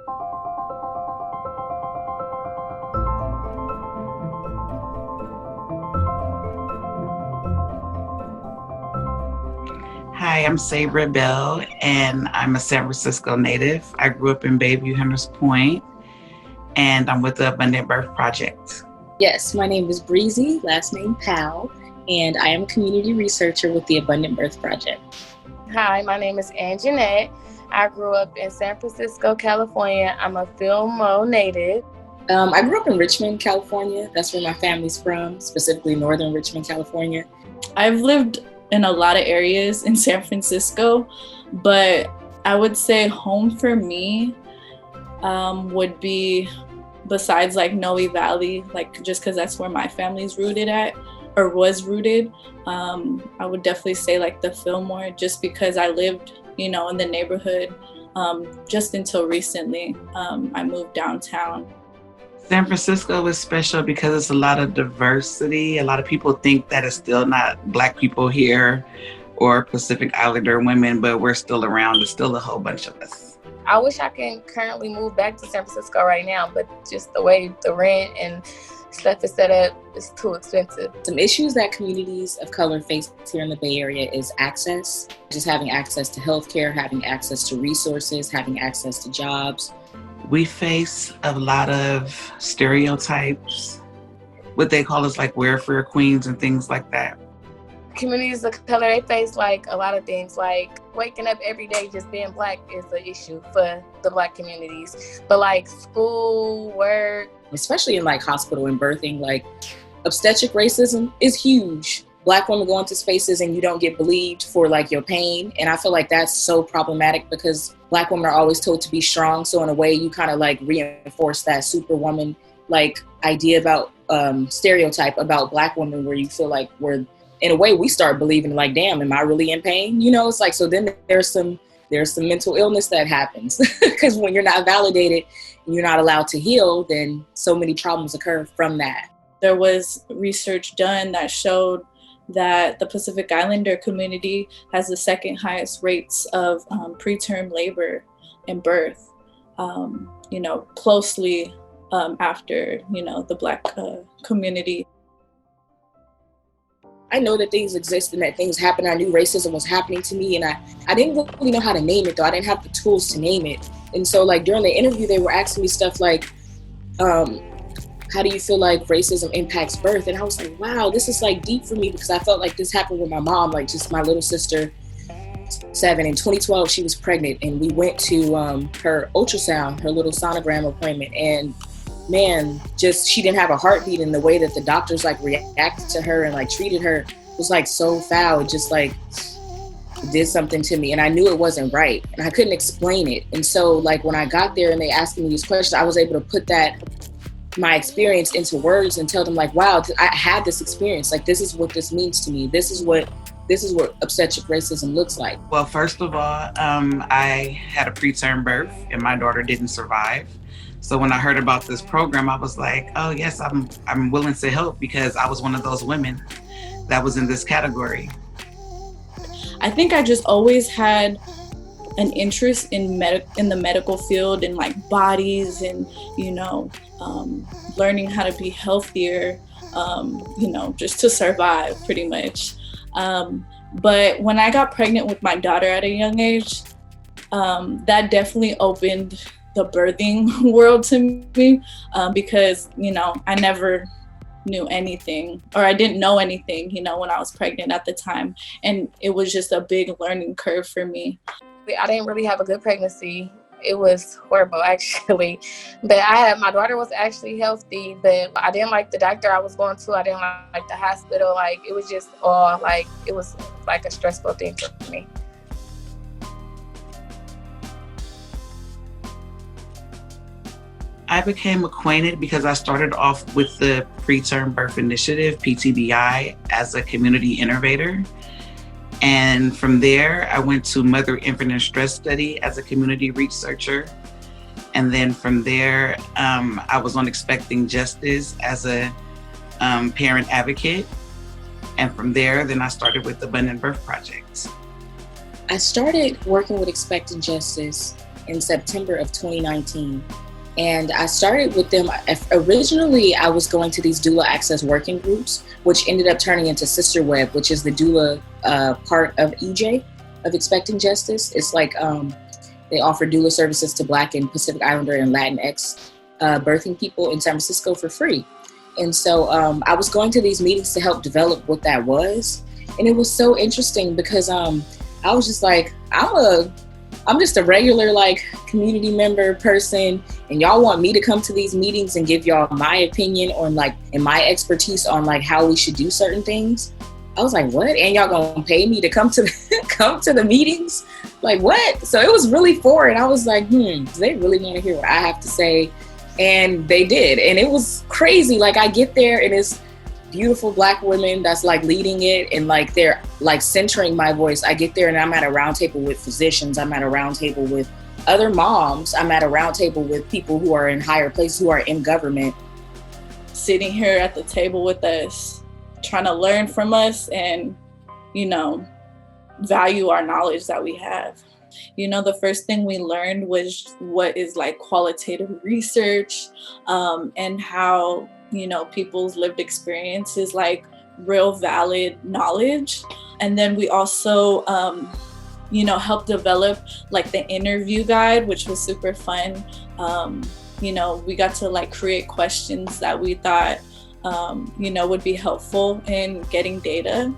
Hi, I'm Sabra Bell, and I'm a San Francisco native. I grew up in Bayview, Hunters Point, and I'm with the Abundant Birth Project. Yes, my name is Breezy, last name Powell, and I am a community researcher with the Abundant Birth Project. Hi, my name is Anjanette. I grew up in San Francisco, California. I'm a Fillmore native. I grew up in Richmond, California. That's where my family's from, specifically Northern Richmond, California. I've lived in a lot of areas in San Francisco, but I would say home for me would be, besides like Noe Valley, like just because that's where my family's rooted at or was rooted. I would definitely say like the Fillmore, just because I lived, in the neighborhood just until recently. I moved downtown. San Francisco is special because it's a lot of diversity. A lot of people think that it's still not Black people here or Pacific Islander women, but we're still around. There's still a whole bunch of us. I wish I can currently move back to San Francisco right now, but just the way the rent and stuff is set up, it's too expensive. Some issues that communities of color face here in the Bay Area is access. Just having access to healthcare, having access to resources, having access to jobs. We face a lot of stereotypes, what they call us like welfare queens and things like that. Communities of color, they face like a lot of things, like waking up every day just being Black is an issue for the Black communities. But like school, work, especially in like hospital and birthing, like obstetric racism is huge. Black women go into spaces and you don't get believed for like your pain. And I feel like that's so problematic because Black women are always told to be strong. So in a way you kind of like reinforce that superwoman like idea about stereotype about Black women, where you feel like we're, in a way we start believing like, damn, am I really in pain? It's like, so then there's some mental illness that happens because when you're not validated and you're not allowed to heal, then so many problems occur from that. There was research done that showed that the Pacific Islander community has the second highest rates of preterm labor and birth, closely after, the Black community. I know that things exist and that things happen. I knew racism was happening to me, and I didn't really know how to name it, though. I didn't have the tools to name it. And so like during the interview, they were asking me stuff like, how do you feel like racism impacts birth? And I was like, wow, this is like deep for me, because I felt like this happened with my mom, like just my little sister, 7. In 2012, she was pregnant, and we went to her ultrasound, her little sonogram appointment, and man, just she didn't have a heartbeat, and the way that the doctors like reacted to her and like treated her was like so foul. It just like did something to me, and I knew it wasn't right, and I couldn't explain it. And so like when I got there and they asked me these questions, I was able to put my experience into words and tell them like, wow, I had this experience. Like, this is what this means to me. This is what obstetric racism looks like. Well, first of all, I had a preterm birth and my daughter didn't survive. So when I heard about this program, I was like, oh yes, I'm willing to help, because I was one of those women that was in this category. I think I just always had an interest in the medical field and like bodies and, learning how to be healthier, just to survive pretty much. But when I got pregnant with my daughter at a young age, that definitely opened the birthing world to me, because, I never knew anything, or I didn't know anything, when I was pregnant at the time. And it was just a big learning curve for me. I didn't really have a good pregnancy. It was horrible, actually. But my daughter was actually healthy, but I didn't like the doctor I was going to. I didn't like the hospital. Like, it was just all like, it was like a stressful thing for me. I became acquainted because I started off with the Preterm Birth Initiative, PTBI, as a community innovator. And from there, I went to Mother, Infant, and Stress Study as a community researcher. And then from there, I was on Expecting Justice as a parent advocate. And from there, then I started with the Abundant Birth Project. I started working with Expecting Justice in September of 2019. And I started with them. Originally, I was going to these doula access working groups, which ended up turning into Sister Web, which is the doula part of EJ, of Expecting Justice. It's like they offer doula services to Black and Pacific Islander and Latinx birthing people in San Francisco for free. And so I was going to these meetings to help develop what that was. And it was so interesting because I was just like, I'm just a regular like community member person, and y'all want me to come to these meetings and give y'all my opinion on like, and my expertise on like how we should do certain things. I was like, what? And y'all gonna pay me to come to the meetings? Like what? So it was really foreign. I was like, do they really want to hear what I have to say? And they did. And it was crazy. Like I get there and it's beautiful Black women that's like leading it, and like they're like centering my voice. I get there and I'm at a round table with physicians. I'm at a round table with other moms. I'm at a round table with people who are in higher places, who are in government. Sitting here at the table with us, trying to learn from us and, value our knowledge that we have. The first thing we learned was what is like qualitative research, and how people's lived experience is like real valid knowledge. And then we also helped develop like the interview guide, which was super fun. We got to like create questions that we thought would be helpful in getting data.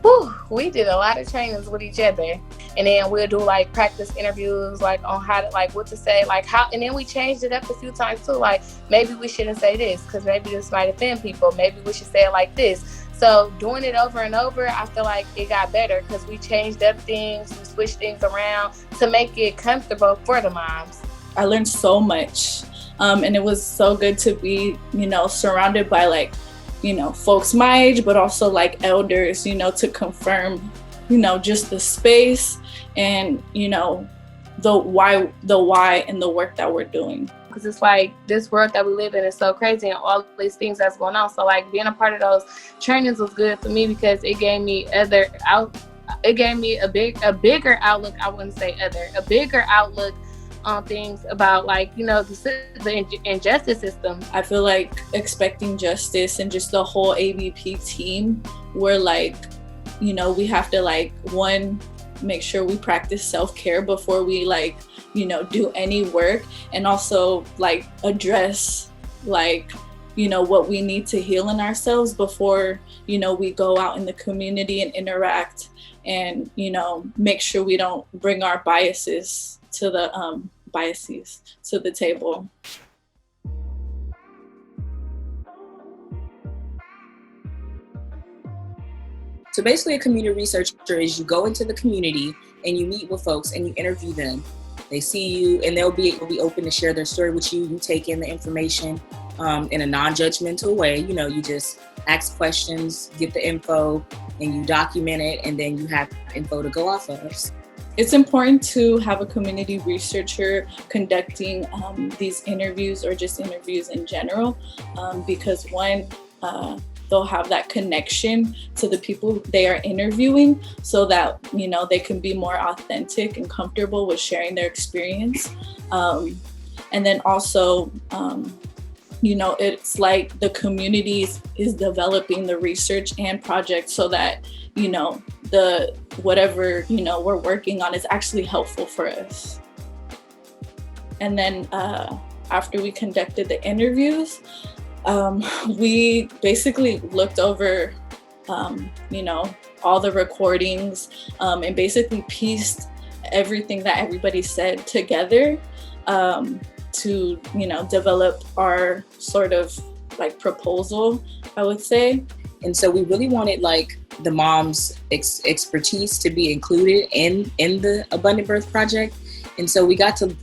Whew, we did a lot of trainings with each other, and then we'll do like practice interviews, like on how to, like what to say, like how, and then we changed it up a few times too. Like maybe we shouldn't say this because maybe this might offend people. Maybe we should say it like this. So doing it over and over, I feel like it got better because we changed up things, we switched things around to make it comfortable for the moms. I learned so much, and it was so good to be, surrounded by like, folks my age, but also like elders, to confirm, just the space and, the why and the work that we're doing. Because it's like this world that we live in is so crazy and all these things that's going on. So like being a part of those trainings was good for me because it gave me a bigger outlook. I wouldn't say a bigger outlook on things about like, the injustice system. I feel like Expecting Justice and just the whole ABP team were like, we have to like, one, make sure we practice self-care before we like, do any work, and also like address like, what we need to heal in ourselves before, we go out in the community and interact and, make sure we don't bring our biases to the table. So basically a community researcher is you go into the community and you meet with folks and you interview them. They see you and they'll be open to share their story with you. You take in the information in a non-judgmental way. You just ask questions, get the info, and you document it, and then you have info to go off of. It's important to have a community researcher conducting these interviews or just interviews in general, because one, they'll have that connection to the people they are interviewing so that, they can be more authentic and comfortable with sharing their experience. And then also, it's like the community is developing the research and project so that, the whatever, we're working on is actually helpful for us. And then after we conducted the interviews, we basically looked over, all the recordings and basically pieced everything that everybody said together to, develop our sort of like proposal, I would say. And so we really wanted like the mom's expertise to be included in the Abundant Birth Project. And so we got to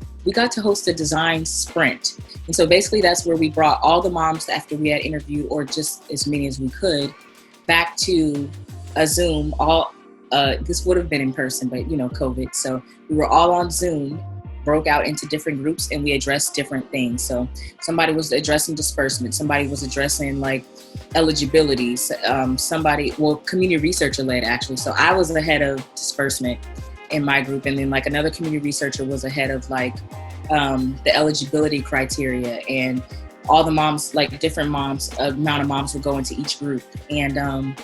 host a design sprint. And so basically that's where we brought all the moms after we had interviewed, or just as many as we could, back to a Zoom. This would have been in person, but COVID. So we were all on Zoom, broke out into different groups, and we addressed different things. So somebody was addressing disbursement, somebody was addressing like eligibility, community researcher led actually. So I was the head of disbursement, in my group, and then like another community researcher was ahead of like the eligibility criteria, and all the moms, like different moms, amount of moms would go into each group. And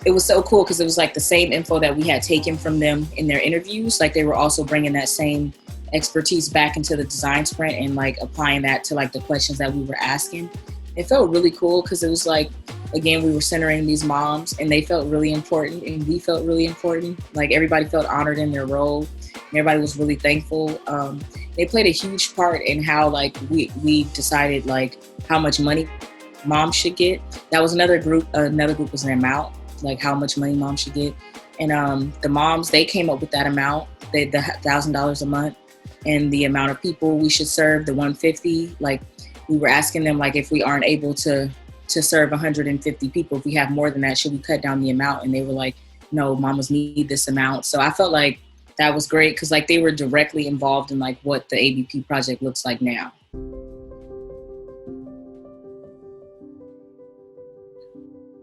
it was so cool because it was like the same info that we had taken from them in their interviews. Like they were also bringing that same expertise back into the design sprint and like applying that to like the questions that we were asking. It felt really cool because it was like, again, we were centering these moms and they felt really important and we felt really important. Like everybody felt honored in their role. And everybody was really thankful. They played a huge part in how like we decided like how much money moms should get. That was another group was an amount, like how much money moms should get. And the moms, they came up with that amount, the $1,000 a month, and the amount of people we should serve, the 150. Like we were asking them, like if we aren't able to serve 150 people, if we have more than that, should we cut down the amount? And they were like, no, mamas need this amount. So I felt like that was great because like they were directly involved in like what the ABP project looks like now.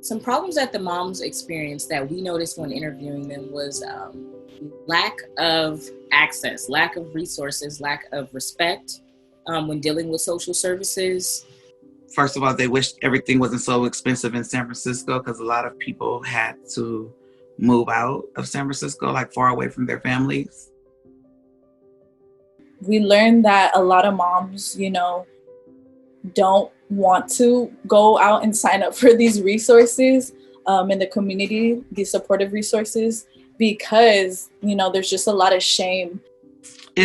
Some problems that the moms experienced that we noticed when interviewing them was lack of access, lack of resources, lack of respect when dealing with social services. First of all, they wished everything wasn't so expensive in San Francisco because a lot of people had to move out of San Francisco, like far away from their families. We learned that a lot of moms, don't want to go out and sign up for these resources in the community, these supportive resources, because, there's just a lot of shame.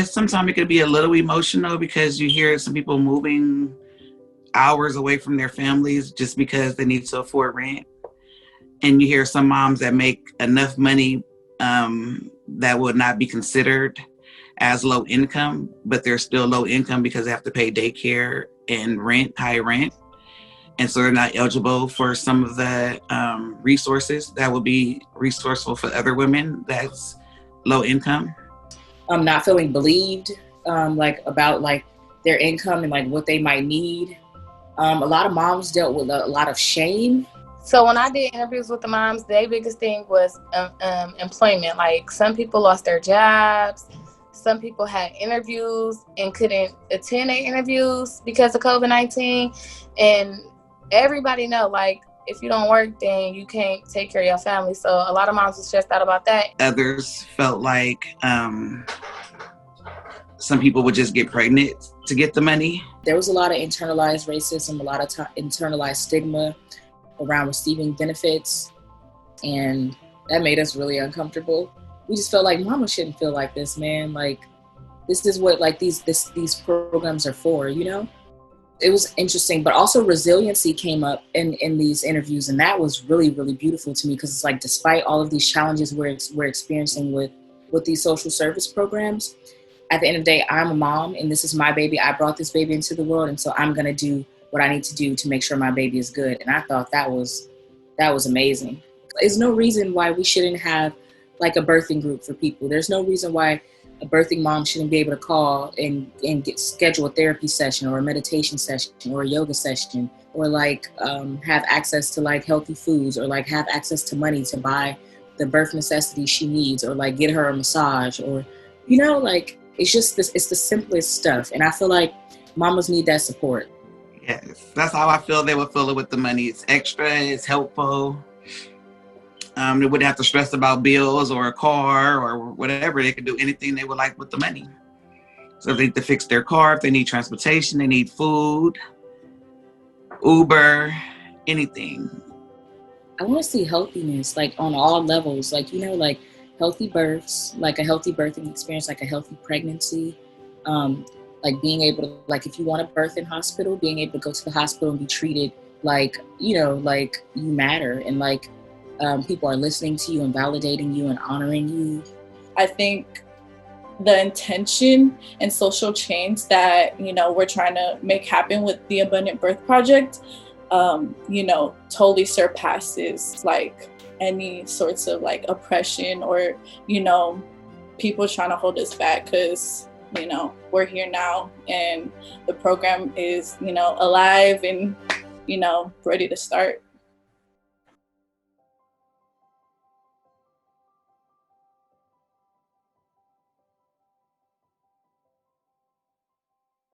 Sometimes it could be a little emotional because you hear some people moving hours away from their families just because they need to afford rent. And you hear some moms that make enough money that would not be considered as low income, but they're still low income because they have to pay daycare and rent, high rent. And so they're not eligible for some of the resources that would be resourceful for other women that's low income. Not feeling believed, about their income and like what they might need. A lot of moms dealt with a lot of shame. So when I did interviews with the moms, their biggest thing was employment. Like some people lost their jobs. Some people had interviews and couldn't attend their interviews because of COVID-19. And everybody know, like, if you don't work, then you can't take care of your family. So a lot of moms were stressed out about that. Others felt like some people would just get pregnant to get the money. There was a lot of internalized racism, a lot of internalized stigma around receiving benefits. And that made us really uncomfortable. We just felt like mama shouldn't feel like this, man. Like, this is what like these programs are for, It was interesting, but also resiliency came up in these interviews. And that was really, really beautiful to me because it's like, despite all of these challenges we're experiencing with these social service programs, at the end of the day, I'm a mom and this is my baby. I brought this baby into the world. And so I'm going to do what I need to do to make sure my baby is good. And I thought that was amazing. There's no reason why we shouldn't have like a birthing group for people. There's no reason why a birthing mom shouldn't be able to call and schedule a therapy session or a meditation session or a yoga session, or like have access to like healthy foods, or like have access to money to buy the birth necessities she needs, or like get her a massage, or, like it's just this, it's the simplest stuff. And I feel like mamas need that support. Yes, that's how I feel they would feel it with the money. It's extra, it's helpful. They wouldn't have to stress about bills or a car or whatever. They could do anything they would like with the money. So if they need to fix their car, if they need transportation, they need food, Uber, anything. I want to see healthiness, like on all levels, like, like healthy births, like a healthy birthing experience, like a healthy pregnancy, like being able to, like if you want to birth in hospital, being able to go to the hospital and be treated like, like you matter, and like, people are listening to you and validating you and honoring you. I think the intention and social change that, we're trying to make happen with the Abundant Birth Project, totally surpasses like any sorts of like oppression or, people trying to hold us back, because, we're here now and the program is, alive and, ready to start.